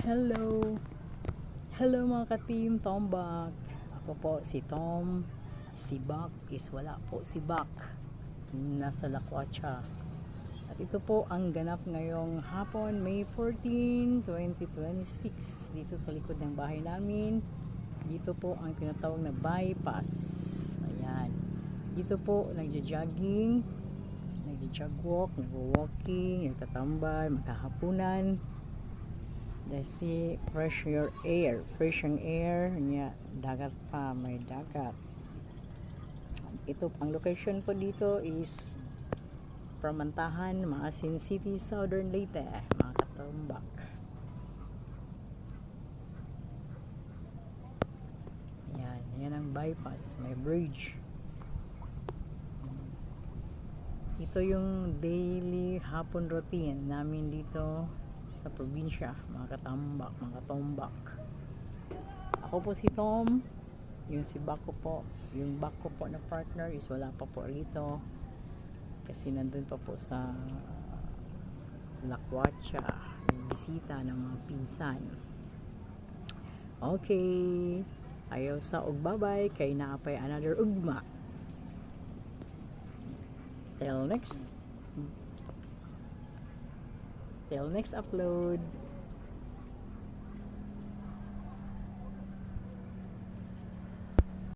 Hello! Hello mga ka-team Tombak. Ako po si Tom. Si Bak is wala po si Bak. Nasa Lakwatsa. At ito po ang ganap ngayong hapon, May 14, 2026. Dito sa likod ng bahay namin. Dito po ang tinatawag na bypass. Ayan. Dito po nagja-jogging, nagja-jogwalk, nagwo-walking, nagtatambay, maghahapunan. Kasi fresh your air, fresh ang air niya, dagat pa, may dagat. Ito ang location po dito is Pramantahan, Maasin City, Southern Leyte, mga katombak. Yan ang bypass, may bridge. Ito yung daily hapon routine namin dito sa probinsya, mga katambak, mga katombak. Ako po si Tom, yung si Bako po, yung Bako po na partner is wala pa po rito kasi nandun pa po sa Lakwatsa, yung bisita ng mga pinsan. Okay, ayaw sa ugbabay kay naapay another ugma. Till next upload.